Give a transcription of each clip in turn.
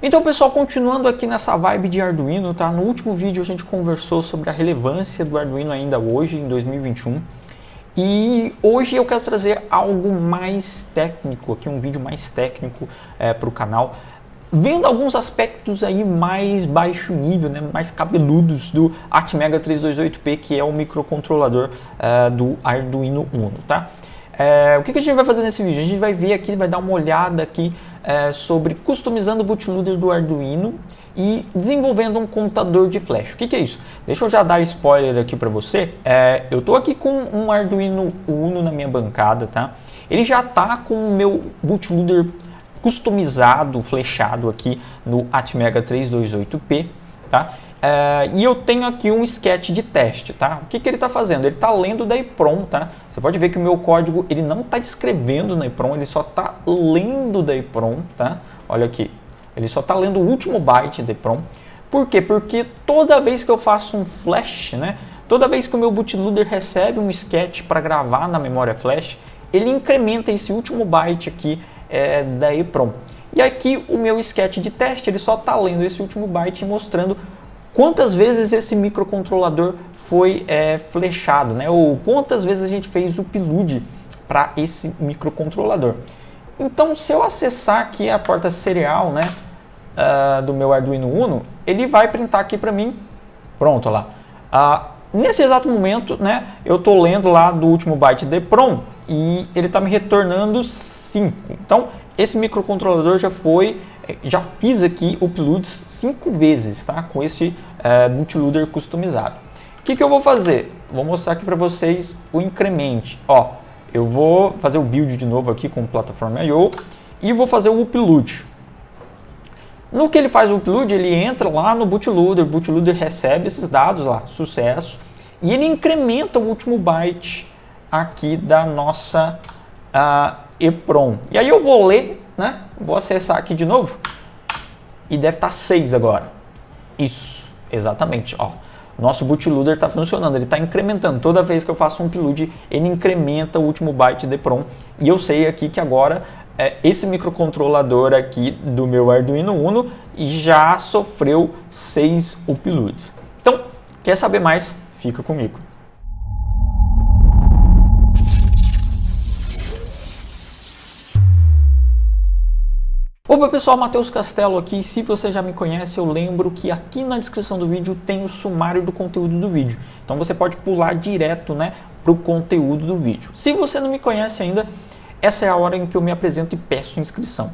Então, pessoal, continuando aqui nessa vibe de Arduino, tá? No último vídeo a gente conversou sobre a relevância do Arduino ainda hoje, em 2021. E hoje eu quero trazer algo mais técnico, aqui um vídeo mais técnico para o canal, vendo alguns aspectos aí mais baixo nível, né, mais cabeludos do Atmega 328P, que é o microcontrolador do Arduino Uno, tá? O que a gente vai fazer nesse vídeo? A gente vai ver aqui, vai dar uma olhada aqui sobre customizando o bootloader do Arduino e desenvolvendo um contador de flash. O que é isso? Deixa eu já dar spoiler aqui para você. Eu estou aqui com um Arduino Uno na minha bancada, tá? Ele já está com o meu bootloader customizado, flechado aqui no Atmega 328P, tá? E eu tenho aqui um sketch de teste, tá? O que ele está fazendo? Ele está lendo da EEPROM, tá? Você pode ver que o meu código ele não está descrevendo na EEPROM, ele só está lendo da EEPROM, tá? Olha aqui, ele só está lendo o último byte da EEPROM. Por quê? Porque toda vez que eu faço um flash, né? Toda vez que o meu bootloader recebe um sketch para gravar na memória flash, ele incrementa esse último byte aqui da EEPROM. E aqui o meu sketch de teste, ele só está lendo esse último byte e mostrando quantas vezes esse microcontrolador foi flechado, né? Ou quantas vezes a gente fez o upload para esse microcontrolador. Então, se eu acessar aqui a porta serial, né, do meu Arduino Uno, ele vai printar aqui para mim. Pronto, lá. Nesse exato momento, né, eu estou lendo lá do último byte de EEPROM e ele está me retornando 5. Então, esse microcontrolador já fiz aqui uploads 5 vezes, tá? Com esse bootloader customizado. O que eu vou fazer? Vou mostrar aqui para vocês o incremente. Ó, eu vou fazer o build de novo aqui com plataforma I/O e vou fazer o upload. No que ele faz o upload, ele entra lá no bootloader, o bootloader recebe esses dados lá, sucesso, e ele incrementa o último byte aqui da nossa EEPROM. E aí eu vou ler, né? Vou acessar aqui de novo e deve estar 6 agora. Isso, exatamente. Ó, nosso bootloader está funcionando, ele está incrementando. Toda vez que eu faço um upload, ele incrementa o último byte de EEPROM. E eu sei aqui que agora esse microcontrolador aqui do meu Arduino Uno já sofreu 6 uploads. Então, quer saber mais? Fica comigo. Opa pessoal, Matheus Castelo aqui. Se você já me conhece, eu lembro que aqui na descrição do vídeo tem o sumário do conteúdo do vídeo. Então você pode pular direto, né, para o conteúdo do vídeo. Se você não me conhece ainda, essa é a hora em que eu me apresento e peço inscrição.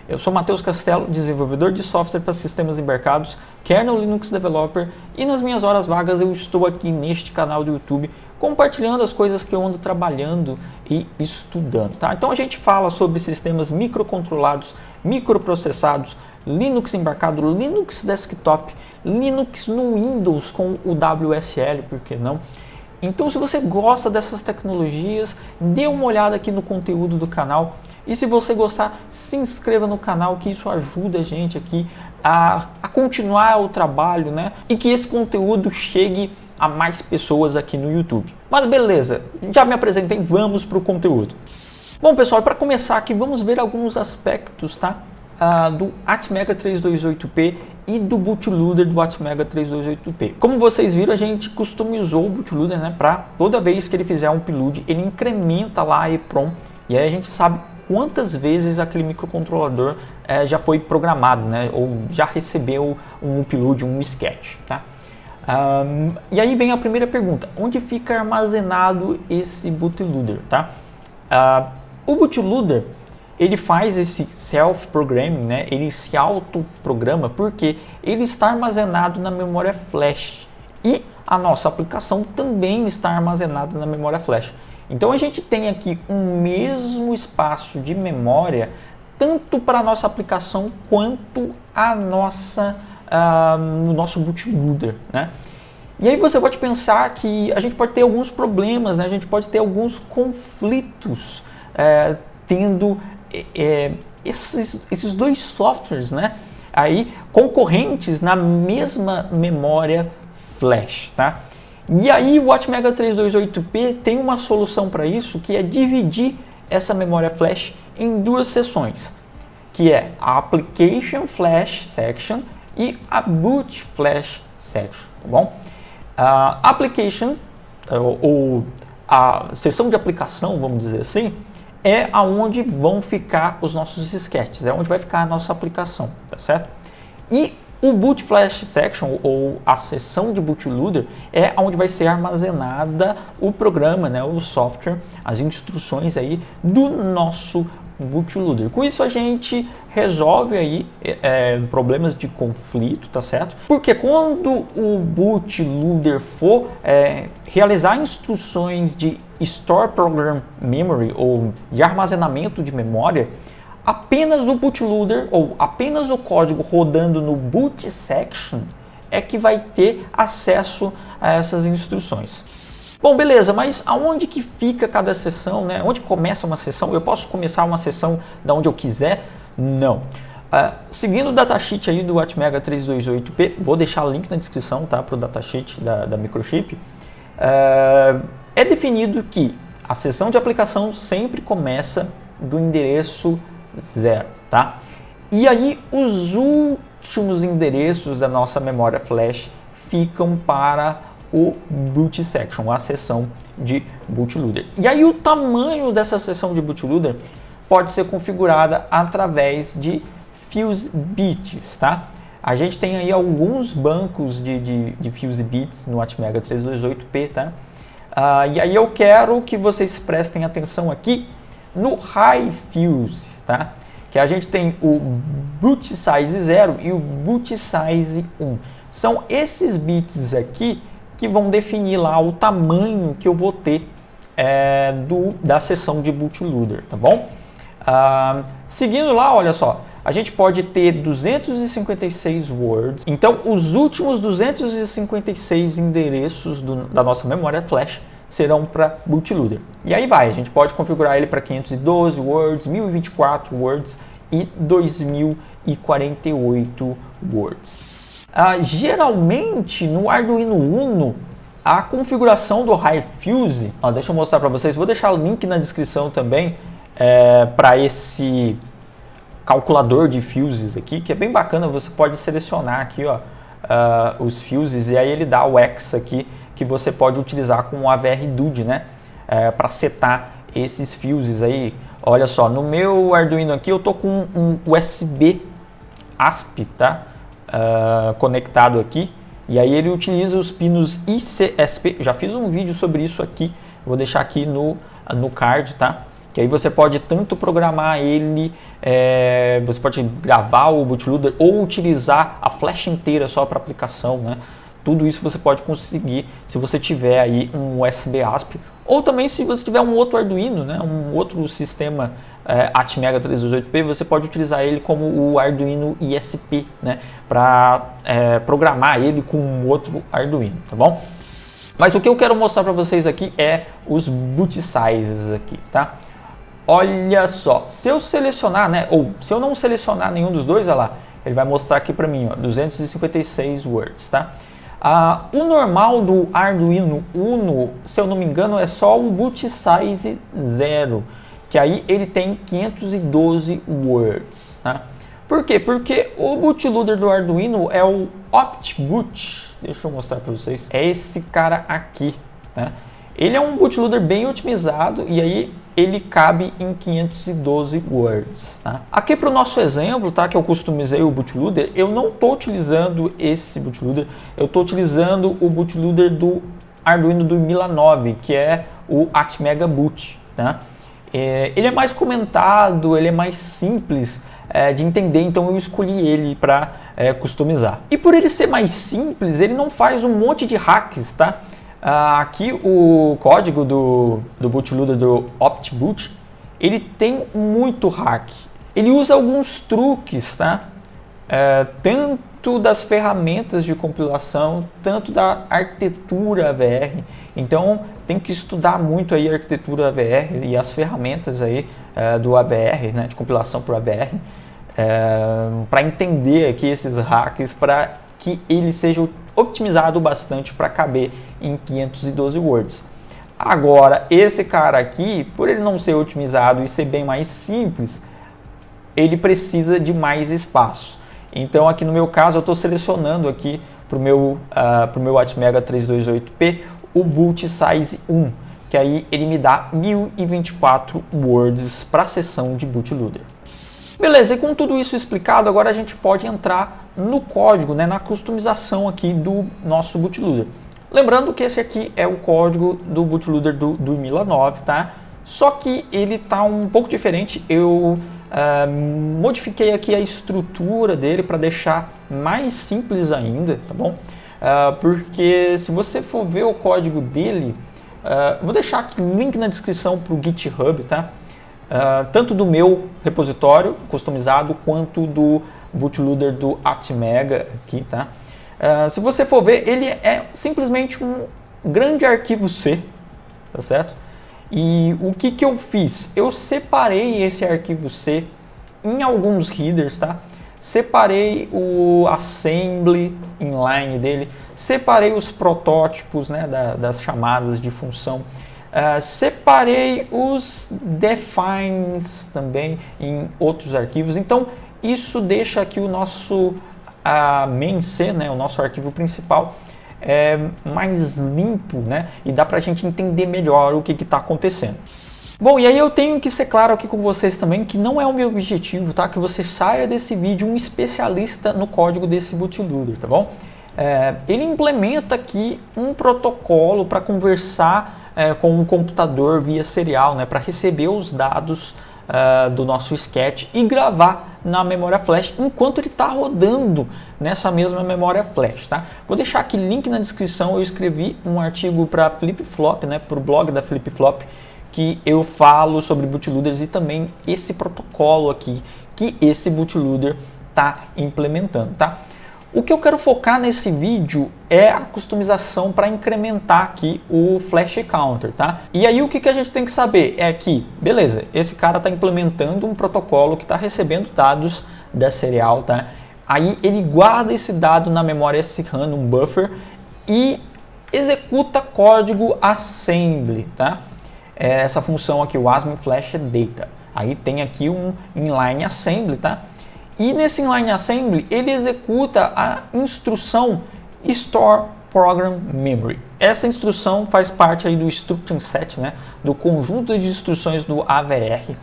Eu sou Matheus Castelo, desenvolvedor de software para sistemas embarcados, kernel Linux developer, e nas minhas horas vagas eu estou aqui neste canal do YouTube compartilhando as coisas que eu ando trabalhando e estudando, tá? Então a gente fala sobre sistemas microcontrolados, microprocessados, Linux embarcado, Linux desktop, Linux no Windows com o WSL, por que não? Então, se você gosta dessas tecnologias, dê uma olhada aqui no conteúdo do canal. E se você gostar, se inscreva no canal, que isso ajuda a gente aqui a continuar o trabalho, né? E que esse conteúdo chegue a mais pessoas aqui no YouTube. Mas beleza, já me apresentei, vamos para o conteúdo. Bom pessoal, para começar aqui, vamos ver alguns aspectos, tá? Do Atmega 328P e do bootloader do Atmega 328P. Como vocês viram, a gente customizou o bootloader, né, para toda vez que ele fizer um upload, ele incrementa lá a EEPROM e aí a gente sabe quantas vezes aquele microcontrolador já foi programado, né, ou já recebeu um upload, um sketch, tá? E aí vem a primeira pergunta: onde fica armazenado esse bootloader, tá? O bootloader ele faz esse self-programming, né? Ele se autoprograma porque ele está armazenado na memória flash e a nossa aplicação também está armazenada na memória flash. Então a gente tem aqui um mesmo espaço de memória tanto para a nossa aplicação quanto a nossa, no nosso bootloader, né? E aí você pode pensar que a gente pode ter alguns problemas, né? A gente pode ter alguns conflitos tendo esses dois softwares, né, aí concorrentes na mesma memória flash, tá? E aí o Atmega 328P tem uma solução para isso, que é dividir essa memória flash em duas seções, que é a Application Flash Section e a Boot Flash Section, tá bom? A Application, ou a seção de aplicação, vamos dizer assim, é aonde vão ficar os nossos disquetes, é onde vai ficar a nossa aplicação, tá certo? E o Boot Flash Section, ou a seção de bootloader, é onde vai ser armazenada o programa, né, o software, as instruções aí do nosso bootloader. Com isso a gente resolve aí problemas de conflito, tá certo? Porque quando o bootloader for realizar instruções de Store Program Memory, ou de armazenamento de memória, apenas o bootloader, ou apenas o código rodando no boot section, é que vai ter acesso a essas instruções. Bom, beleza, mas aonde que fica cada sessão, né? Onde começa uma sessão? Eu posso começar uma sessão da onde eu quiser? Não. Seguindo o datasheet aí do Atmega 328P, vou deixar o link na descrição, tá, para o datasheet da Microchip, é definido que a sessão de aplicação sempre começa do endereço 0, tá? E aí os últimos endereços da nossa memória flash ficam para o boot section, a seção de bootloader. E aí o tamanho dessa seção de bootloader pode ser configurada através de fuse bits, tá? A gente tem aí alguns bancos de fuse bits no Atmega 328P, tá? E aí eu quero que vocês prestem atenção aqui no high fuse, tá? Que a gente tem o boot size 0 e o boot size 1. São esses bits aqui que vão definir lá o tamanho que eu vou ter da seção de bootloader, tá bom? Seguindo lá, olha só, a gente pode ter 256 words, então os últimos 256 endereços da nossa memória flash serão para bootloader. E aí vai, a gente pode configurar ele para 512 words, 1024 words e 2048 words. Geralmente no Arduino Uno, a configuração do High Fuse, deixa eu mostrar para vocês, vou deixar o link na descrição também para esse calculador de fuses aqui, que é bem bacana. Você pode selecionar aqui os fuses e aí ele dá o X aqui que você pode utilizar com o AVR Dude, né, para setar esses fuses aí. Olha só, no meu Arduino aqui eu tô com um USB ASP, tá? Conectado aqui, e aí ele utiliza os pinos ICSP. Já fiz um vídeo sobre isso aqui, vou deixar aqui no card, tá? Que aí você pode tanto programar ele, você pode gravar o bootloader ou utilizar a flash inteira só para aplicação, né? Tudo isso você pode conseguir se você tiver aí um USB ASP, ou também se você tiver um outro Arduino, né, um outro sistema Atmega 328P, você pode utilizar ele como o Arduino ISP, né, para programar ele com um outro Arduino, tá bom? Mas o que eu quero mostrar para vocês aqui é os boot sizes aqui, tá? Olha só, se eu selecionar, né, ou se eu não selecionar nenhum dos dois, olha lá, ele vai mostrar aqui para mim, 256 words, tá? O normal do Arduino Uno, se eu não me engano, é só o boot size 0, que aí ele tem 512 words, tá? Por quê? Porque o bootloader do Arduino é o OptBoot. Deixa eu mostrar para vocês. É esse cara aqui, né? Ele é um bootloader bem otimizado e aí ele cabe em 512 words, tá? Aqui para o nosso exemplo, tá, que eu customizei o bootloader, eu não estou utilizando esse bootloader, eu estou utilizando o bootloader do Arduino do Milanove, que é o Atmega Boot, tá? Ele é mais comentado, ele é mais simples de entender, então eu escolhi ele para customizar. E por ele ser mais simples, ele não faz um monte de hacks, tá? Aqui o código do bootloader do OptBoot, ele tem muito hack. Ele usa alguns truques, tá? Tanto das ferramentas de compilação, tanto da arquitetura AVR. Então tem que estudar muito aí a arquitetura AVR e as ferramentas aí do AVR, né, de compilação para o AVR, para entender aqui esses hacks, para que ele seja otimizado bastante para caber em 512 words. Agora, esse cara aqui, por ele não ser otimizado e ser bem mais simples, ele precisa de mais espaço. Então aqui no meu caso eu estou selecionando aqui para o meu Atmega 328P o boot size 1, que aí ele me dá 1024 words para a sessão de bootloader. Beleza, e com tudo isso explicado, agora a gente pode entrar no código, né, na customização aqui do nosso bootloader. Lembrando que esse aqui é o código do bootloader do Mila 9, tá? Só que ele tá um pouco diferente. Eu modifiquei aqui a estrutura dele para deixar mais simples ainda, tá bom? Porque se você for ver o código dele, vou deixar aqui o link na descrição para o GitHub, tá? Tanto do meu repositório customizado quanto do bootloader do Atmega aqui, tá? Se você for ver, ele é simplesmente um grande arquivo C, tá certo? E o que eu fiz? Eu separei esse arquivo C em alguns headers, tá? Separei o assembly inline dele, separei os protótipos, né, das chamadas de função, separei os defines também em outros arquivos. Então isso deixa aqui o nosso main C, né, o nosso arquivo principal, mais limpo, né, e dá para a gente entender melhor o que está acontecendo. Bom, e aí eu tenho que ser claro aqui com vocês também que não é o meu objetivo, tá? Que você saia desse vídeo um especialista no código desse bootloader, tá bom? Ele implementa aqui um protocolo para conversar com um computador via serial, né? Para receber os dados do nosso sketch e gravar na memória flash enquanto ele está rodando nessa mesma memória flash, tá? Vou deixar aqui link na descrição. Eu escrevi um artigo para FlipFlop, né? Para o blog da FlipFlop, que eu falo sobre bootloaders e também esse protocolo aqui que esse bootloader está implementando, tá? O que eu quero focar nesse vídeo é a customização para incrementar aqui o flash counter, tá? E aí o que a gente tem que saber é que, beleza, esse cara está implementando um protocolo que está recebendo dados da serial, tá? Aí ele guarda esse dado na memória SRAM, num buffer, e executa código assembly, tá? Essa função aqui, o ASM Flash Data. Aí tem aqui um inline assembly, tá? E nesse inline assembly ele executa a instrução store program memory. Essa instrução faz parte aí do instruction set, né? Do conjunto de instruções do AVR.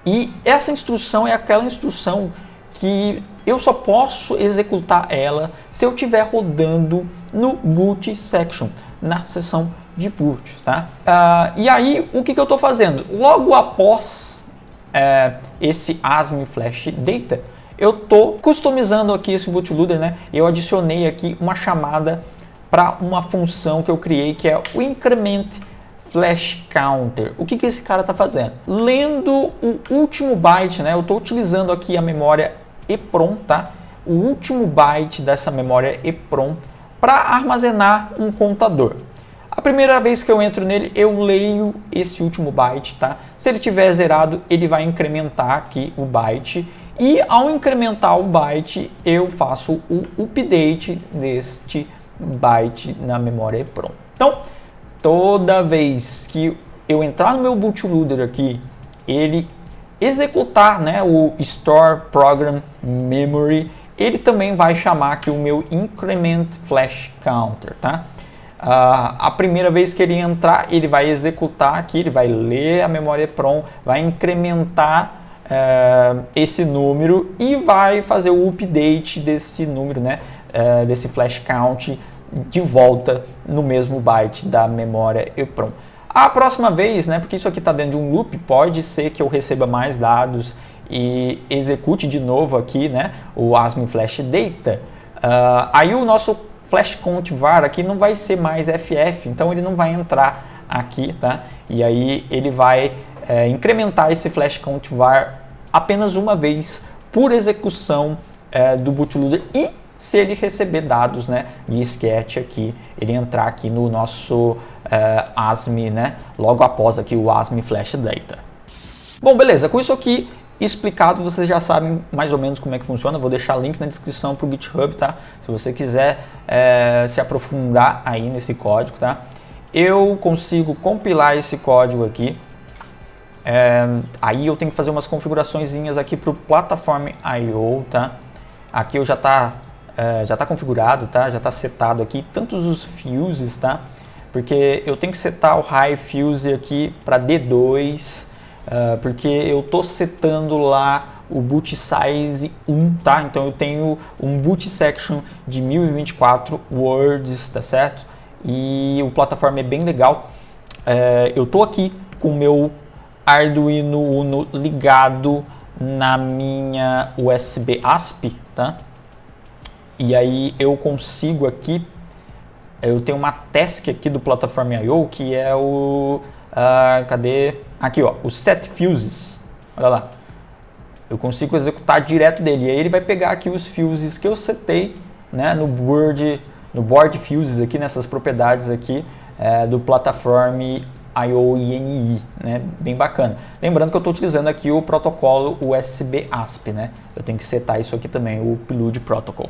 E essa instrução é aquela instrução que eu só posso executar ela se eu estiver rodando no boot section, na seção de boot, tá? E aí o que eu estou fazendo? Logo após esse ASM Flash Data, eu estou customizando aqui esse bootloader, né? Eu adicionei aqui uma chamada para uma função que eu criei, que é o increment flash counter. O que esse cara está fazendo? Lendo o último byte, né? Eu estou utilizando aqui a memória EPROM, tá? O último byte dessa memória EPROM para armazenar um contador. A primeira vez que eu entro nele, eu leio esse último byte, tá? Se ele tiver zerado, ele vai incrementar aqui o byte. E ao incrementar o byte, eu faço o update deste byte na memória EPROM. Então, toda vez que eu entrar no meu bootloader aqui, ele executar, né, o store program memory, ele também vai chamar aqui o meu increment flash counter, tá? A primeira vez que ele entrar, ele vai executar aqui, ele vai ler a memória EPROM, vai incrementar esse número e vai fazer o update desse número, né, desse flash count de volta no mesmo byte da memória EPROM. A próxima vez, né, porque isso aqui está dentro de um loop, pode ser que eu receba mais dados e execute de novo aqui, né, o ASM Flash Data. Aí o nosso flash count var aqui não vai ser mais FF, então ele não vai entrar aqui, tá? E aí ele vai incrementar esse flash count var apenas uma vez por execução do bootloader, e se ele receber dados, né, de sketch aqui, ele entrar aqui no nosso ASM, né, logo após aqui o ASM Flash Data. Bom, beleza, com isso aqui explicado, vocês já sabem mais ou menos como é que funciona. Vou deixar link na descrição para o GitHub, tá? Se você quiser se aprofundar aí nesse código, tá? Eu consigo compilar esse código aqui Aí eu tenho que fazer umas configuraçõezinhas aqui para o Platform I/O, tá? Aqui eu já tá configurado, tá? Já tá setado aqui, tantos os fuses, tá? Porque eu tenho que setar o High Fuse aqui para D2, porque eu tô setando lá o boot size 1, tá? Então eu tenho um boot section de 1024 words, tá certo? E o plataforma é bem legal. Eu tô aqui com o meu Arduino Uno ligado na minha USB ASP, tá? E aí eu consigo aqui, eu tenho uma task aqui do Platform I/O que é o, cadê? Aqui ó, o Set Fuses, olha lá. Eu consigo executar direto dele, e aí ele vai pegar aqui os fuses que eu setei, né, no board fuses aqui, nessas propriedades aqui do Platform I/O INI, né, bem bacana. Lembrando que eu estou utilizando aqui o protocolo USB ASP, né, eu tenho que setar isso aqui também, o Prelude Protocol.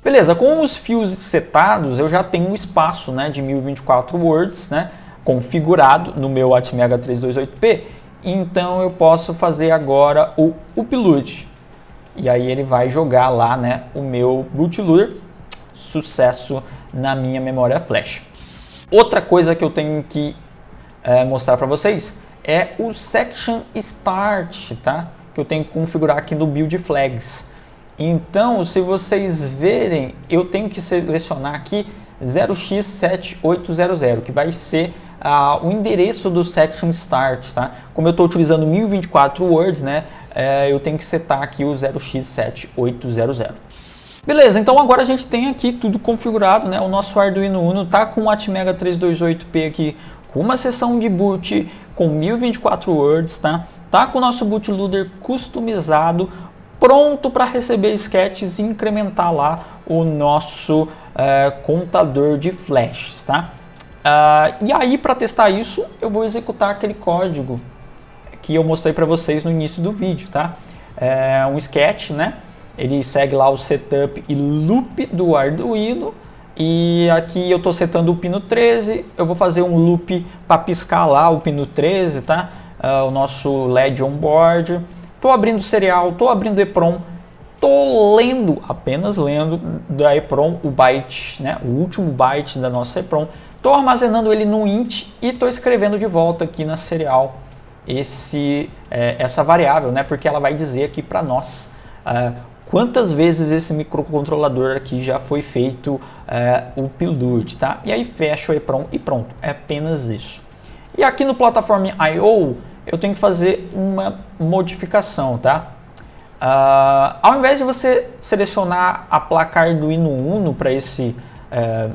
Beleza, com os fuses setados, eu já tenho um espaço, né, de 1024 words, né, configurado no meu Atmega 328P, então eu posso fazer agora o upload. E aí ele vai jogar lá, né, o meu bootloader, sucesso na minha memória flash. Outra coisa que eu tenho que mostrar para vocês é o Section Start, tá? Que eu tenho que configurar aqui no Build Flags. Então, se vocês verem, eu tenho que selecionar aqui 0x7800, que vai ser o endereço do Section Start, tá? Como eu estou utilizando 1024 words, né? Eu tenho que setar aqui o 0x7800. Beleza, então agora a gente tem aqui tudo configurado, né? O nosso Arduino Uno tá com o Atmega 328P aqui, com uma seção de boot com 1024 words, tá? Tá com o nosso bootloader customizado, pronto para receber sketches e incrementar lá o nosso contador de flashes, tá? E aí, para testar isso, eu vou executar aquele código que eu mostrei para vocês no início do vídeo, tá? Um sketch, né? Ele segue lá o setup e loop do Arduino. E aqui eu estou setando o pino 13, eu vou fazer um loop para piscar lá o pino 13, tá? O nosso LED onboard. Estou abrindo o serial, estou abrindo o EPROM, estou lendo, apenas lendo da EPROM o byte, né? O último byte da nossa EPROM. Estou armazenando ele no int e estou escrevendo de volta aqui na serial essa variável, né? Porque ela vai dizer aqui para nós quantas vezes esse microcontrolador aqui já foi feito o prelude, tá? E aí fecho o EPROM e pronto, é apenas isso. E aqui no Platform I/O eu tenho que fazer uma modificação, tá? Ao invés de você selecionar a placa Arduino Uno para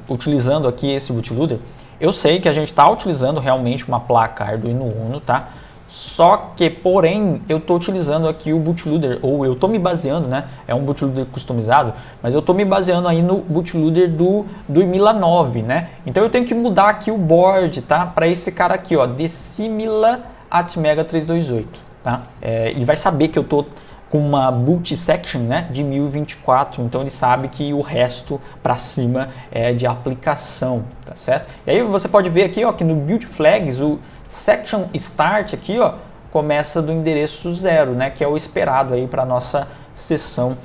utilizando aqui esse bootloader, eu sei que a gente está utilizando realmente uma placa Arduino Uno, tá? Só que, porém, eu estou utilizando aqui o bootloader, ou eu estou me baseando, né? É um bootloader customizado, mas eu estou me baseando aí no bootloader do Mila 9, né? Então eu tenho que mudar aqui o board, tá? Para esse cara aqui, ó, Decimila Atmega 328, tá? Ele vai saber que eu estou com uma boot section, né, de 1024, então ele sabe que o resto para cima é de aplicação, tá certo? E aí você pode ver aqui, ó, que no build flags o section start aqui, ó, começa do endereço 0, né, que é o esperado aí para nossa sessão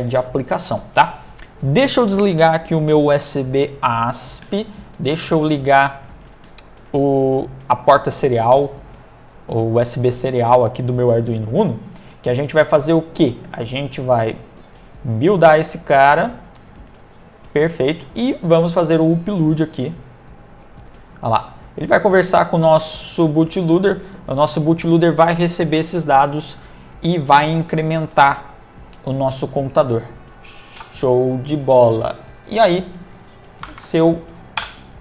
de aplicação, tá? Deixa eu desligar aqui o meu USB ASP, deixa eu ligar a porta serial, o USB serial aqui do meu Arduino Uno, que a gente vai fazer o que? A gente vai buildar esse cara, perfeito, e vamos fazer o upload aqui. Olha lá, ele vai conversar com o nosso bootloader vai receber esses dados e vai incrementar o nosso computador. Show de bola! E aí, se eu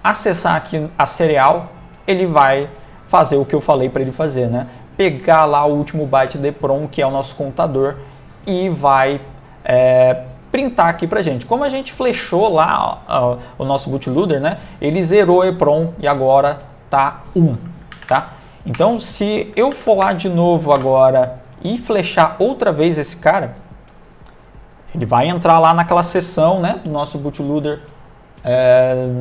acessar aqui a serial, ele vai fazer o que eu falei para ele fazer, né? Pegar lá o último byte de EPROM, que é o nosso contador, e vai printar aqui pra gente. Como a gente flechou lá o nosso bootloader, né? Ele zerou o EPROM e agora tá 1, tá? Então, se eu for lá de novo agora e flechar outra vez esse cara, ele vai entrar lá naquela seção, né, do nosso bootloader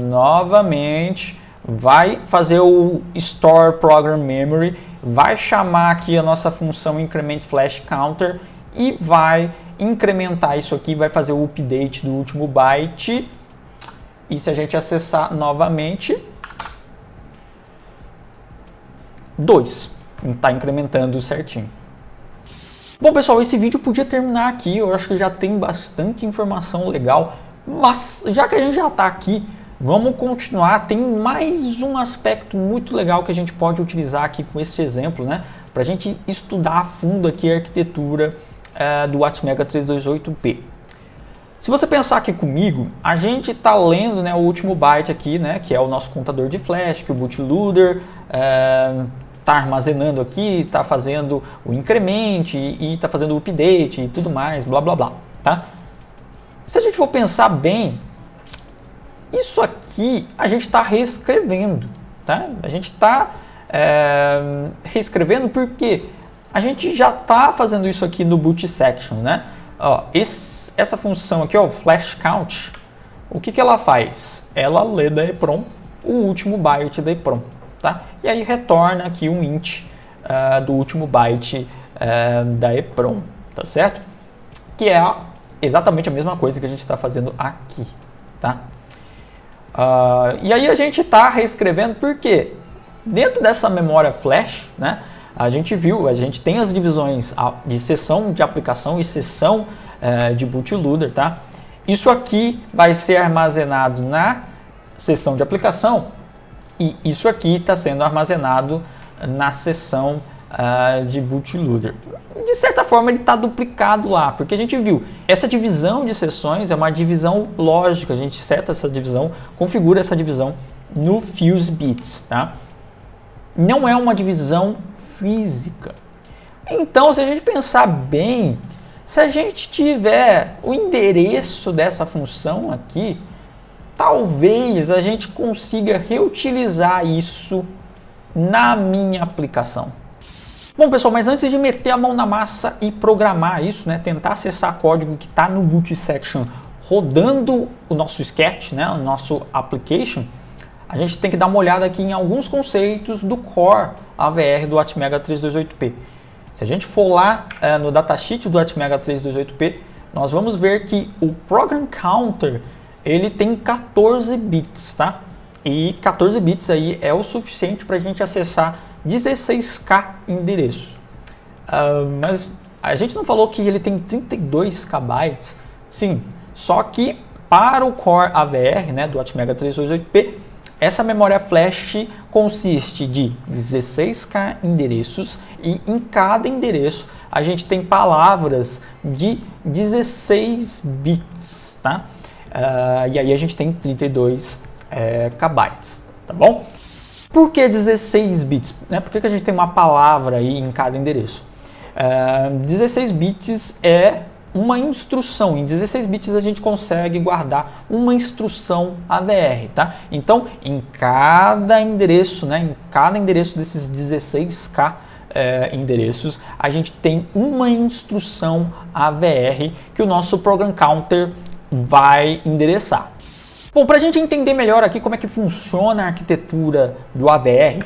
novamente, vai fazer o Store Program Memory, vai chamar aqui a nossa função Increment Flash Counter e vai incrementar isso aqui, vai fazer o update do último byte. E se a gente acessar novamente, 2, está incrementando certinho. Bom, pessoal, esse vídeo podia terminar aqui, eu acho que já tem bastante informação legal, mas já que a gente já está aqui, vamos continuar. Tem mais um aspecto muito legal que a gente pode utilizar aqui com esse exemplo, né? Para a gente estudar a fundo aqui a arquitetura do Atmega 328P. Se você pensar aqui comigo, a gente está lendo, né, o último byte aqui, né, que é o nosso contador de flash, que o bootloader está armazenando aqui, está fazendo o increment e está fazendo o update e tudo mais, blá blá blá, tá? Se a gente for pensar bem, isso aqui a gente está reescrevendo, tá? A gente está reescrevendo porque a gente já está fazendo isso aqui no boot section, né? Ó, essa função aqui, ó, flash count, o que ela faz? Ela lê da EEPROM o último byte da EEPROM, tá? E aí retorna aqui um int do último byte da EEPROM, tá certo? Que é exatamente a mesma coisa que a gente está fazendo aqui, tá? E aí a gente está reescrevendo porque dentro dessa memória flash, né? A gente viu, a gente tem as divisões de seção de aplicação e seção de bootloader, tá? Isso aqui vai ser armazenado na seção de aplicação e isso aqui está sendo armazenado na seção de bootloader. De certa forma ele está duplicado lá, porque a gente viu, essa divisão de seções é uma divisão lógica, a gente seta essa divisão, configura essa divisão no fuse bits, tá? Não é uma divisão física. Então, se a gente pensar bem, se a gente tiver o endereço dessa função aqui, talvez a gente consiga reutilizar isso na minha aplicação. Bom, pessoal, mas antes de meter a mão na massa e programar isso, né, tentar acessar código que está no boot section rodando o nosso sketch, né, o nosso application, a gente tem que dar uma olhada aqui em alguns conceitos do core AVR do Atmega 328P. Se a gente for lá no datasheet do Atmega 328P, nós vamos ver que o Program Counter ele tem 14 bits, tá? E 14 bits aí é o suficiente para a gente acessar 16K endereços. Mas a gente não falou que ele tem 32K bytes? Sim, só que para o Core AVR, né, do Atmega 328P, essa memória flash consiste de 16K endereços e em cada endereço a gente tem palavras de 16 bits, tá? E aí a gente tem 32 KB, tá bom? Por que 16 bits? Né? Por que a gente tem uma palavra aí em cada endereço? 16 bits é uma instrução. Em 16 bits a gente consegue guardar uma instrução AVR, tá? Então, em cada endereço, né, em cada endereço desses 16K endereços, a gente tem uma instrução AVR que o nosso Program Counter vai endereçar. Bom, para a gente entender melhor aqui como é que funciona a arquitetura do AVR,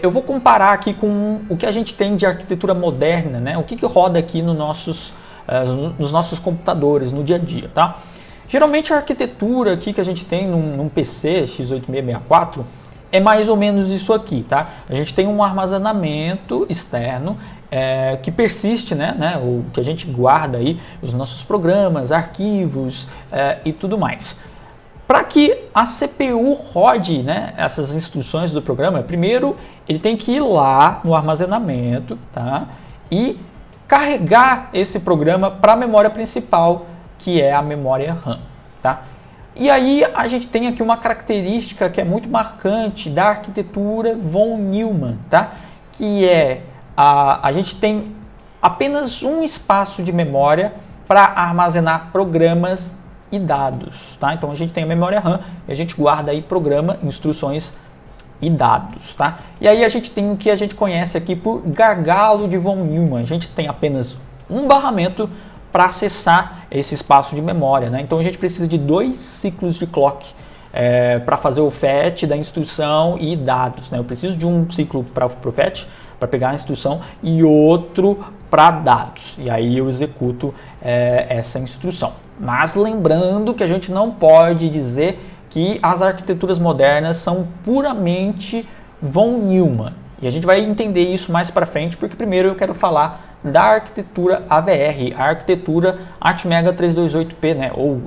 eu vou comparar aqui com o que a gente tem de arquitetura moderna, né? O que roda aqui nos nossos computadores, no dia a dia, tá? Geralmente a arquitetura aqui que a gente tem num PC x86-64 é mais ou menos isso aqui, tá? A gente tem um armazenamento externo que persiste, né? O que a gente guarda aí, os nossos programas, arquivos e tudo mais. Para que a CPU rode, né, essas instruções do programa, primeiro ele tem que ir lá no armazenamento, tá? E carregar esse programa para a memória principal, que é a memória RAM, tá? E aí a gente tem aqui uma característica que é muito marcante da arquitetura von Neumann, tá? Que é a gente tem apenas um espaço de memória para armazenar programas e dados, tá? Então a gente tem a memória RAM e a gente guarda aí programa, instruções e dados, tá? E aí a gente tem o que a gente conhece aqui por gargalo de von Neumann. A gente tem apenas um barramento para acessar esse espaço de memória, né? Então a gente precisa de 2 ciclos de clock para fazer o fetch da instrução e dados, né? Eu preciso de um ciclo para o fetch, para pegar a instrução, e outro para dados. E aí eu executo essa instrução. Mas lembrando que a gente não pode dizer que as arquiteturas modernas são puramente von Neumann. E a gente vai entender isso mais para frente, porque primeiro eu quero falar da arquitetura AVR, a arquitetura Atmega 328P, né? Ou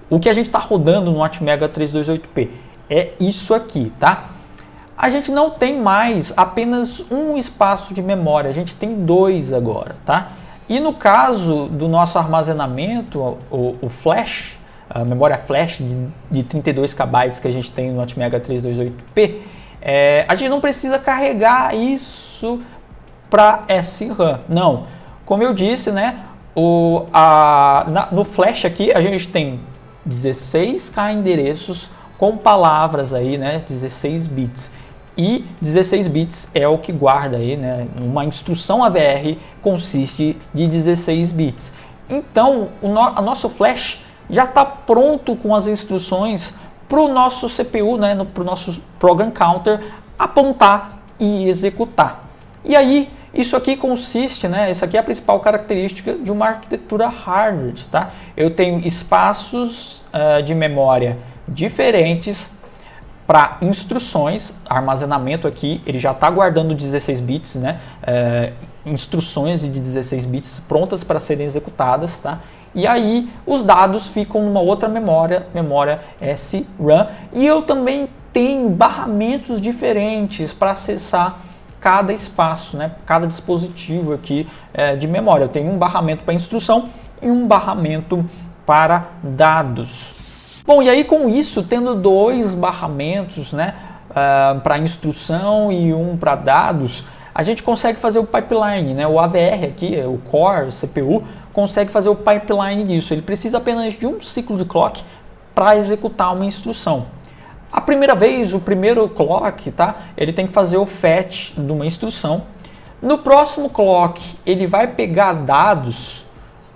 o que a gente está rodando no Atmega 328P. É isso aqui, tá? A gente não tem mais apenas um espaço de memória, a gente tem dois agora, tá? E no caso do nosso armazenamento, o flash, a memória flash de 32 KB que a gente tem no Atmega 328P, a gente não precisa carregar isso para SRAM, não. Como eu disse, né, no flash aqui a gente tem 16K endereços com palavras aí, né, 16 bits. E 16 bits é o que guarda aí, né? Uma instrução AVR consiste de 16 bits. Então, o nosso flash já está pronto com as instruções para o nosso CPU, né? Para o nosso Program Counter apontar e executar. E aí, isso aqui consiste, né? Isso aqui é a principal característica de uma arquitetura Harvard, tá? Eu tenho espaços de memória diferentes para instruções, armazenamento aqui, ele já está guardando 16 bits, né? Instruções de 16 bits prontas para serem executadas, tá? E aí os dados ficam numa outra memória SRAM, e eu também tenho barramentos diferentes para acessar cada espaço, né? Cada dispositivo aqui de memória. Eu tenho um barramento para instrução e um barramento para dados. Bom, e aí com isso, tendo dois barramentos, né, para instrução e um para dados, a gente consegue fazer o pipeline, né? O AVR aqui, o core, o CPU, consegue fazer o pipeline disso. Ele precisa apenas de um ciclo de clock para executar uma instrução. A primeira vez, o primeiro clock, tá? Ele tem que fazer o fetch de uma instrução. No próximo clock, ele vai pegar dados,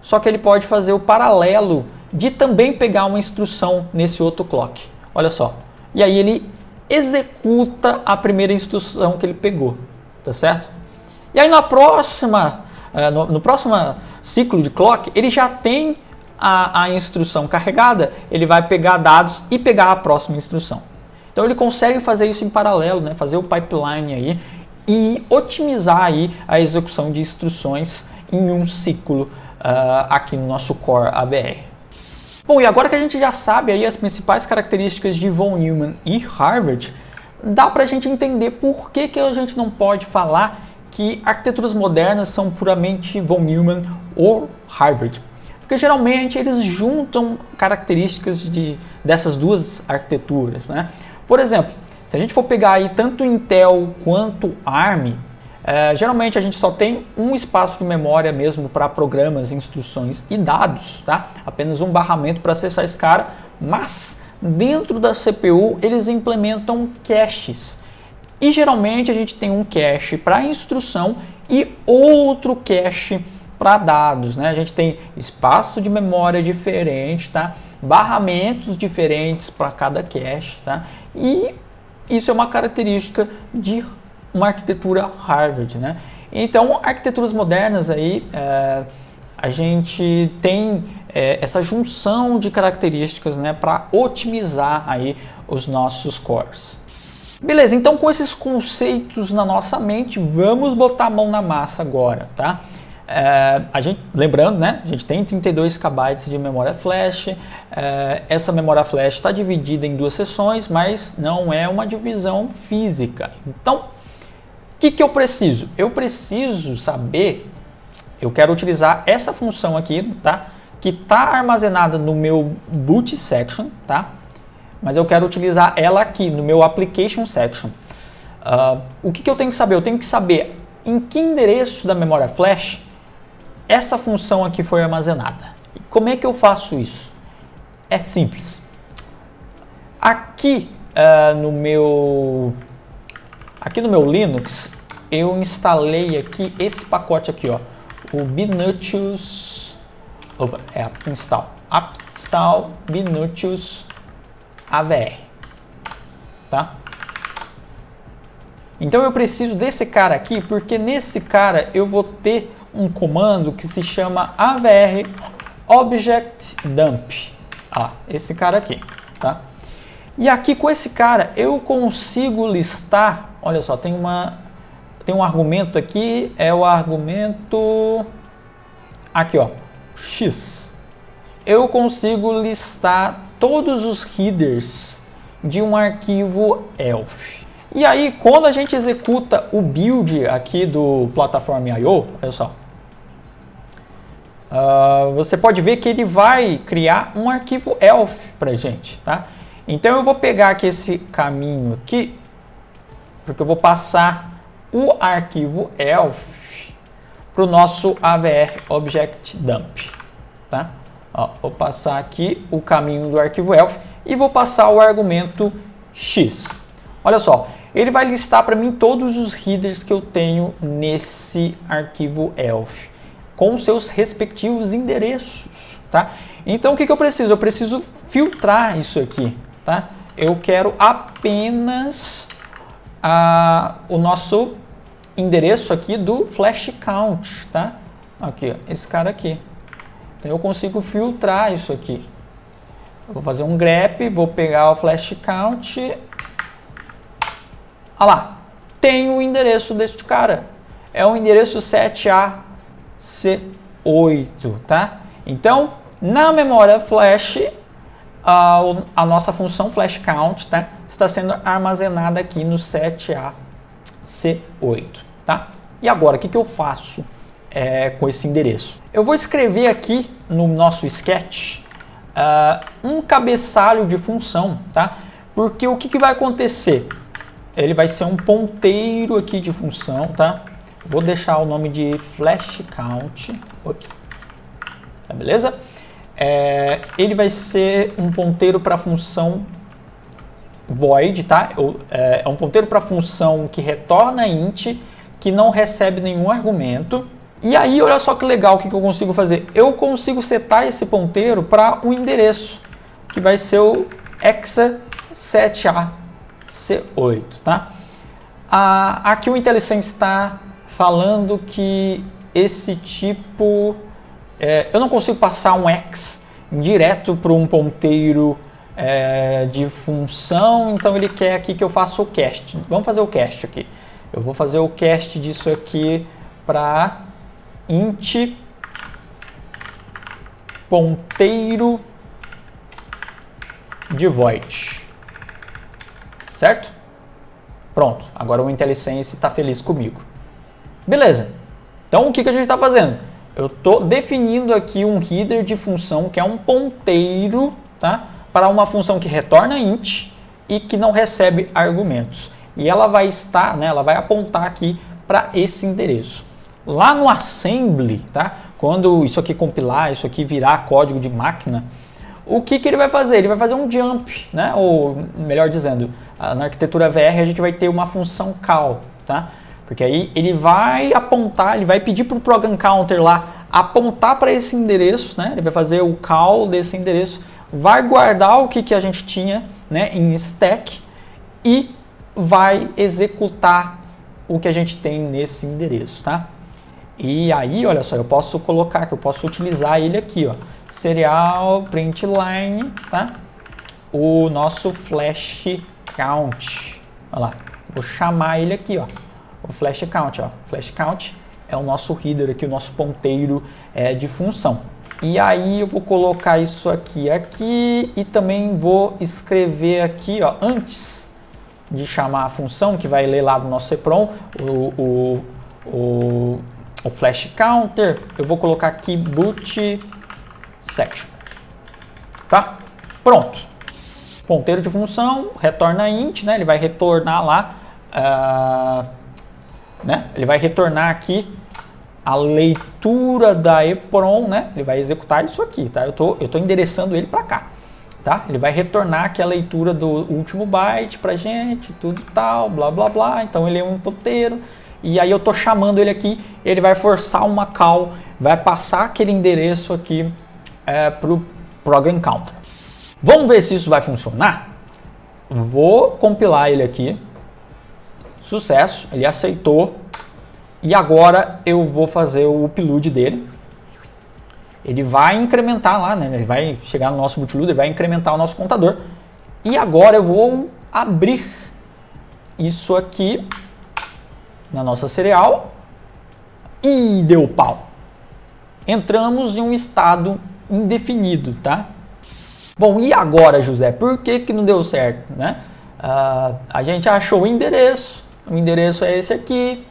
só que ele pode fazer o paralelo de também pegar uma instrução nesse outro clock. Olha só. E aí ele executa a primeira instrução que ele pegou, tá certo? E aí no próximo ciclo de clock, ele já tem a instrução carregada, ele vai pegar dados e pegar a próxima instrução. Então ele consegue fazer isso em paralelo, né? Fazer o pipeline aí e otimizar aí a execução de instruções em um ciclo aqui no nosso Core AVR. Bom, e agora que a gente já sabe aí as principais características de von Neumann e Harvard, dá para a gente entender por que a gente não pode falar que arquiteturas modernas são puramente von Neumann ou Harvard. Porque geralmente eles juntam características dessas duas arquiteturas, né? Por exemplo, se a gente for pegar aí tanto Intel quanto ARM, geralmente a gente só tem um espaço de memória mesmo para programas, instruções e dados, tá? Apenas um barramento para acessar esse cara, mas dentro da CPU eles implementam caches. E geralmente a gente tem um cache para instrução e outro cache para dados, né? A gente tem espaço de memória diferente, tá? Barramentos diferentes para cada cache, tá? E isso é uma característica de uma arquitetura Harvard, né? Então, arquiteturas modernas aí, a gente tem essa junção de características, né, para otimizar aí os nossos cores. Beleza, então com esses conceitos na nossa mente, vamos botar a mão na massa agora, tá? Lembrando, né, a gente tem 32 KB de memória flash, essa memória flash está dividida em duas seções, mas não é uma divisão física. Então, o que eu preciso? Eu preciso saber, eu quero utilizar essa função aqui, tá? Que está armazenada no meu boot section, tá? Mas eu quero utilizar ela aqui no meu application section. O que eu tenho que saber? Eu tenho que saber em que endereço da memória flash essa função aqui foi armazenada. E como é que eu faço isso? É simples. Aqui no meu Linux, eu instalei aqui esse pacote aqui, ó, o Bnutius, install Bnutius AVR, tá? Então eu preciso desse cara aqui, porque nesse cara eu vou ter um comando que se chama AVR Object Dump. Esse cara aqui, tá? E aqui com esse cara eu consigo listar, olha só, tem um argumento aqui, é o argumento aqui, ó, X. Eu consigo listar todos os headers de um arquivo ELF. E aí, quando a gente executa o build aqui do Platform.io, olha só, você pode ver que ele vai criar um arquivo ELF pra gente, tá? Então eu vou pegar aqui esse caminho aqui, porque eu vou passar o arquivo ELF para o nosso AVR Object Dump, tá? Ó, vou passar aqui o caminho do arquivo ELF e vou passar o argumento X. Olha só, ele vai listar para mim todos os headers que eu tenho nesse arquivo ELF, com seus respectivos endereços, tá? Então o que eu preciso? Eu preciso filtrar isso aqui, tá? Eu quero apenas o nosso endereço aqui do flash count, tá? Aqui, ó, esse cara aqui. Então eu consigo filtrar isso aqui. Eu vou fazer um grep, vou pegar o flash count. Olha lá, tem o endereço deste cara. É o endereço 7AC8, tá? Então, na memória flash, a nossa função flash count, tá, está sendo armazenada aqui no 7AC8, tá? E agora, o que eu faço com esse endereço? Eu vou escrever aqui no nosso sketch um cabeçalho de função, tá? Porque o que vai acontecer? Ele vai ser um ponteiro aqui de função, tá? Vou deixar o nome de flash count. Ops. Tá, beleza? Ele vai ser um ponteiro para a função void, tá? É um ponteiro para a função que retorna int, que não recebe nenhum argumento. E aí, olha só que legal o que eu consigo fazer. Eu consigo setar esse ponteiro para um endereço, que vai ser o exa7ac8, tá? Aqui o IntelliSense está falando que esse tipo... eu não consigo passar um x direto para um ponteiro de função, então ele quer aqui que eu faça o cast. Vamos fazer o cast aqui. Eu vou fazer o cast disso aqui para int ponteiro de void, certo? Pronto, agora o IntelliSense está feliz comigo. Beleza, então o que a gente está fazendo? Eu estou definindo aqui um header de função que é um ponteiro, tá, para uma função que retorna int e que não recebe argumentos. E ela vai estar, né, ela vai apontar aqui para esse endereço. Lá no assembly, tá, quando isso aqui compilar, isso aqui virar código de máquina, o que ele vai fazer? Ele vai fazer um jump, né, ou melhor dizendo, na arquitetura VR a gente vai ter uma função call, tá? Porque aí ele vai apontar, ele vai pedir para o program counter lá apontar para esse endereço, né? Ele vai fazer o call desse endereço, vai guardar o que a gente tinha, né, em stack e vai executar o que a gente tem nesse endereço, tá? E aí, olha só, eu posso colocar, que eu posso utilizar ele aqui, ó, serial println, tá? O nosso flash count, olha lá, vou chamar ele aqui, ó. O flash count, ó. Flash count é o nosso header aqui, o nosso ponteiro de função. E aí eu vou colocar isso aqui e também vou escrever aqui, ó, antes de chamar a função que vai ler lá do nosso EPROM, o flash counter, eu vou colocar aqui boot section, tá? Pronto. Ponteiro de função, retorna int, né? Ele vai retornar lá, né? Ele vai retornar aqui a leitura da EPROM, né? Ele vai executar isso aqui, tá? Eu tô endereçando ele para cá, tá? Ele vai retornar aqui a leitura do último byte pra gente, tudo tal, blá blá blá. Então ele é um ponteiro e aí eu tô chamando ele aqui, ele vai forçar uma call, vai passar aquele endereço aqui pro program counter. Vamos ver se isso vai funcionar? Vou compilar ele aqui. Sucesso, ele aceitou. E agora eu vou fazer o upload dele. Ele vai incrementar lá, né? Ele vai chegar no nosso bootloader, vai incrementar o nosso contador. E agora eu vou abrir isso aqui na nossa serial. E deu pau. Entramos em um estado indefinido, tá? Bom, e agora, José? Por que não deu certo, né? A gente achou o endereço é esse aqui.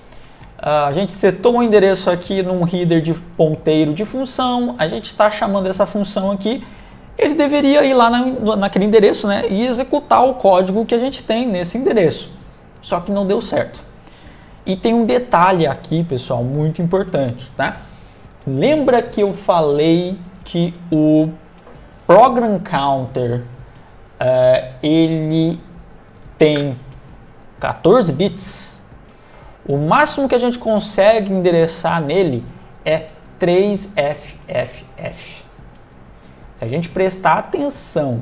A gente setou um endereço aqui num header de ponteiro de função. A gente está chamando essa função aqui. Ele deveria ir lá naquele endereço, né, e executar o código que a gente tem nesse endereço. Só que não deu certo. E tem um detalhe aqui, pessoal, muito importante, tá? Lembra que eu falei que o Program Counter ele tem 14 bits? O máximo que a gente consegue endereçar nele é 3FFF. Se a gente prestar atenção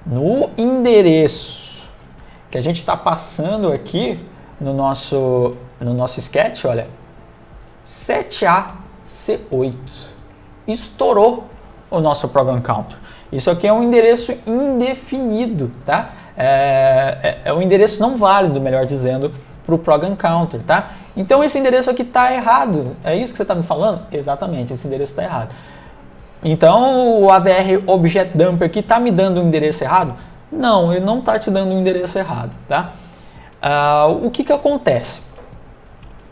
no endereço que a gente está passando aqui no nosso sketch, olha, 7AC8. Estourou o nosso Program Counter. Isso aqui é um endereço indefinido, tá? É um endereço não válido, melhor dizendo, para o Program Counter, tá? Então esse endereço aqui está errado. É isso que você está me falando? Exatamente, esse endereço está errado. Então o AVR Object Dumper aqui está me dando um endereço errado? Não, ele não está te dando um endereço errado, tá? O que acontece?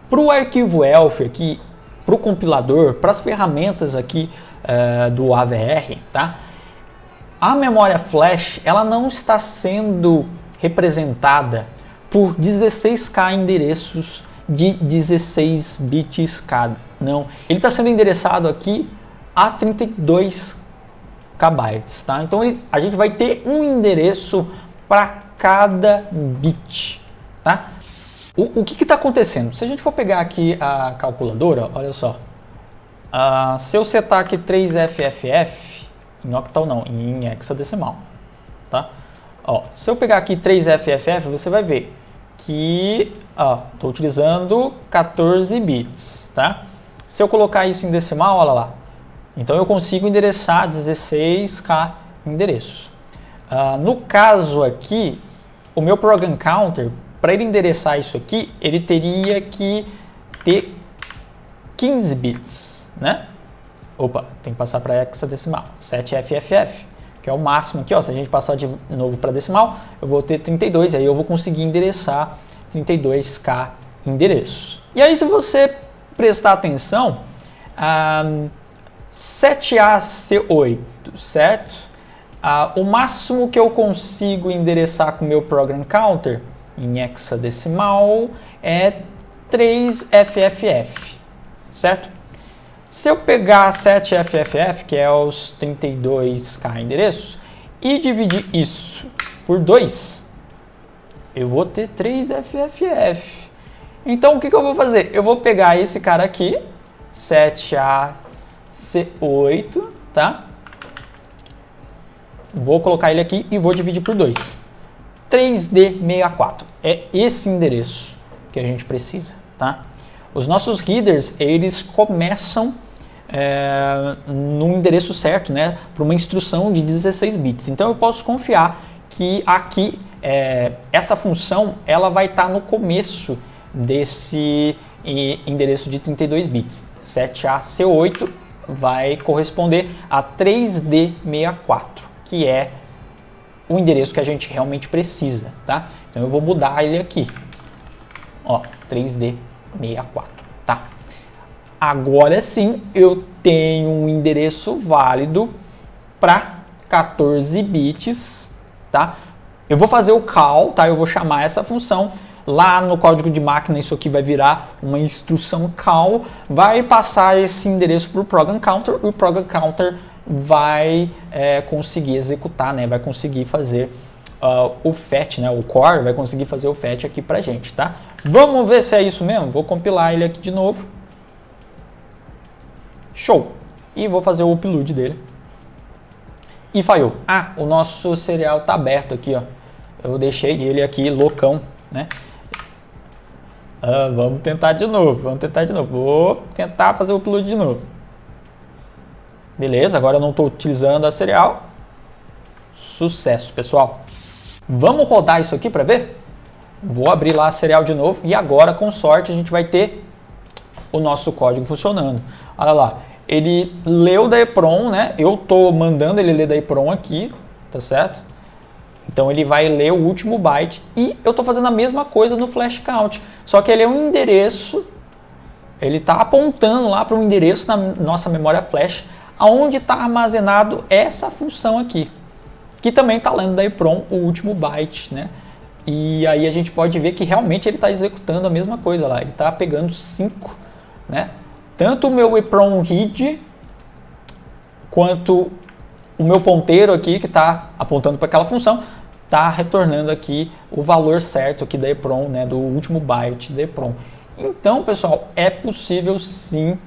Para o arquivo ELF aqui, para o compilador, para as ferramentas aqui do AVR, tá? A memória flash ela não está sendo representada por 16K endereços de 16 bits cada. Não, ele está sendo endereçado aqui a 32 KB, tá? Então a gente vai ter um endereço para cada bit, tá? O que está acontecendo? Se a gente for pegar aqui a calculadora, olha só. Se eu setar aqui 3FFF, em octal não, em hexadecimal, tá? Ó, se eu pegar aqui 3FFF, você vai ver que estou utilizando 14 bits, tá? Se eu colocar isso em decimal, olha lá. Então eu consigo endereçar 16K endereços. No caso aqui, o meu Program Counter, para ele endereçar isso aqui, ele teria que ter 15 bits, né? Opa, tem que passar para hexadecimal, 7FFF, que é o máximo aqui, ó. Se a gente passar de novo para decimal, eu vou ter 32, aí eu vou conseguir endereçar 32K endereços. E aí, se você prestar atenção, 7AC8, certo? O máximo que eu consigo endereçar com o meu Program Counter em hexadecimal é 3FFF, certo? Se eu pegar 7FFF, que é os 32K endereços, e dividir isso por 2, eu vou ter 3FFF. Então o que eu vou fazer? Eu vou pegar esse cara aqui, 7AC8, tá? Vou colocar ele aqui e vou dividir por 2. 3D64 é esse endereço que a gente precisa, tá? Os nossos headers, eles começam no endereço certo, né, para uma instrução de 16 bits. Então eu posso confiar que aqui essa função ela vai estar no começo desse endereço de 32 bits. 7AC8 vai corresponder a 3D64, que é o endereço que a gente realmente precisa, tá? Então eu vou mudar ele aqui, ó, 3D64, tá? Agora sim eu tenho um endereço válido para 14 bits, tá? Eu vou fazer o call, tá? Eu vou chamar essa função. Lá no código de máquina isso aqui vai virar uma instrução call, vai passar esse endereço para o Program Counter e o Program Counter vai conseguir executar, né? Vai conseguir fazer o fetch, né? O core vai conseguir fazer o fetch aqui pra gente, tá? Vamos ver se é isso mesmo. Vou compilar ele aqui de novo. Show! E vou fazer o upload dele. E falhou. O nosso serial tá aberto aqui, ó. eu deixei ele aqui loucão, né? Vamos tentar de novo, Vou tentar fazer o upload de novo. Beleza, agora eu não estou utilizando a serial. Sucesso, pessoal. Vamos rodar isso aqui para ver? Vou abrir lá a serial de novo e agora, com sorte, a gente vai ter o nosso código funcionando. Olha lá, ele leu da EEPROM, né? Eu estou mandando ele ler da EEPROM aqui, tá certo? Então ele vai ler o último byte e eu estou fazendo a mesma coisa no flash count. Só que ele é um endereço, ele está apontando lá para um endereço na nossa memória flash, onde está armazenado essa função aqui, que também está lendo da EEPROM o último byte, né? E aí a gente pode ver que realmente ele está executando a mesma coisa lá, ele está pegando 5, né? Tanto o meu EEPROM read, quanto o meu ponteiro aqui, que está apontando para aquela função, está retornando aqui o valor certo aqui da EEPROM, né? Do último byte da EEPROM. Então, pessoal, é possível sim.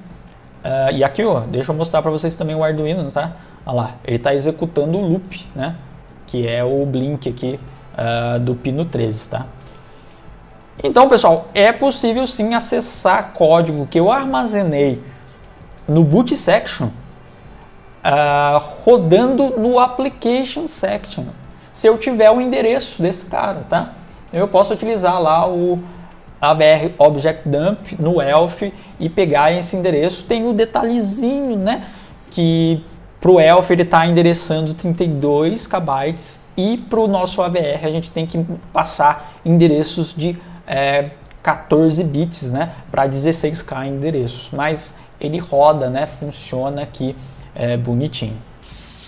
E aqui, ó, deixa eu mostrar para vocês também o Arduino, tá? Olha lá, ele está executando o loop, né? Que é o blink aqui do pino 13, tá? Então, pessoal, é possível sim acessar código que eu armazenei no boot section rodando no application section, se eu tiver o endereço desse cara, tá? Eu posso utilizar lá o AVR Object Dump no ELF e pegar esse endereço. Tem o detalhezinho, né? Que para o ELF ele está endereçando 32 KB e para o nosso AVR a gente tem que passar endereços de 14 bits, né? Para 16K endereços. Mas ele roda, né? Funciona aqui bonitinho.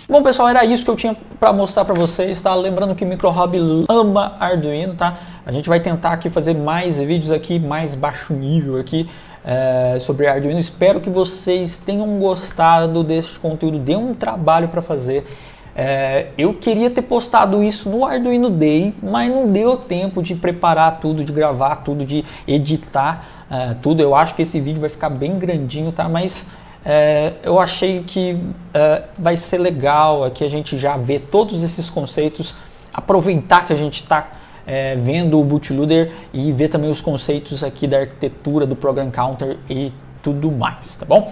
Bom, pessoal, era isso que eu tinha para mostrar para vocês, tá? Lembrando que o MicroHobby ama Arduino, tá? A gente vai tentar aqui fazer mais vídeos aqui, mais baixo nível aqui, sobre Arduino. Espero que vocês tenham gostado desse conteúdo, deu um trabalho para fazer. Eu queria ter postado isso no Arduino Day, mas não deu tempo de preparar tudo, de gravar tudo, de editar tudo. Eu acho que esse vídeo vai ficar bem grandinho, tá? Mas eu achei que vai ser legal aqui a gente já ver todos esses conceitos, aproveitar que a gente está vendo o bootloader e ver também os conceitos aqui da arquitetura, do program counter e tudo mais, tá bom?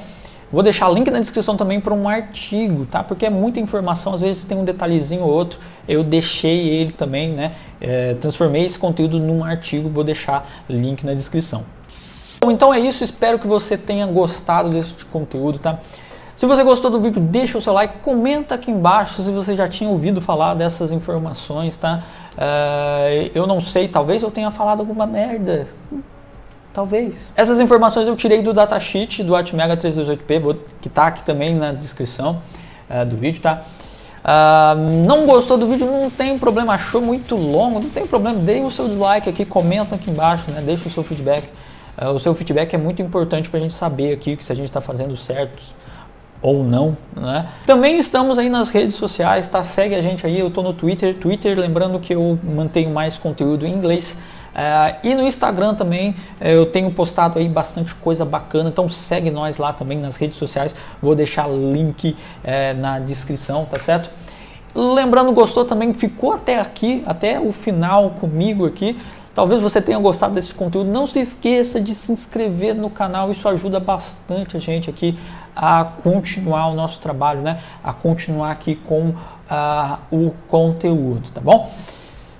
Vou deixar o link na descrição também para um artigo, tá? Porque é muita informação, às vezes tem um detalhezinho ou outro, eu deixei ele também, né? Transformei esse conteúdo num artigo, vou deixar link na descrição. Então é isso, espero que você tenha gostado desse conteúdo, tá? Se você gostou do vídeo, deixa o seu like, comenta aqui embaixo se você já tinha ouvido falar dessas informações, tá? Eu não sei, talvez eu tenha falado alguma merda, talvez. Essas informações eu tirei do datasheet do Atmega 328P, que tá aqui também na descrição do vídeo, tá? Não gostou do vídeo, não tem problema, achou muito longo, não tem problema, dê o seu dislike aqui, comenta aqui embaixo, né? Deixa o seu feedback. O seu feedback é muito importante para a gente saber aqui se a gente está fazendo certo ou não, né? Também estamos aí nas redes sociais, tá? Segue a gente aí, eu tô no Twitter, lembrando que eu mantenho mais conteúdo em inglês. E no Instagram também eu tenho postado aí bastante coisa bacana, então segue nós lá também nas redes sociais, vou deixar link na descrição, tá certo? Lembrando, gostou também, ficou até aqui, até o final comigo aqui, talvez você tenha gostado desse conteúdo, não se esqueça de se inscrever no canal, isso ajuda bastante a gente aqui a continuar o nosso trabalho, né? A continuar aqui com o conteúdo, tá bom?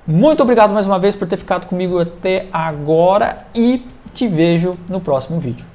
Muito obrigado mais uma vez por ter ficado comigo até agora e te vejo no próximo vídeo.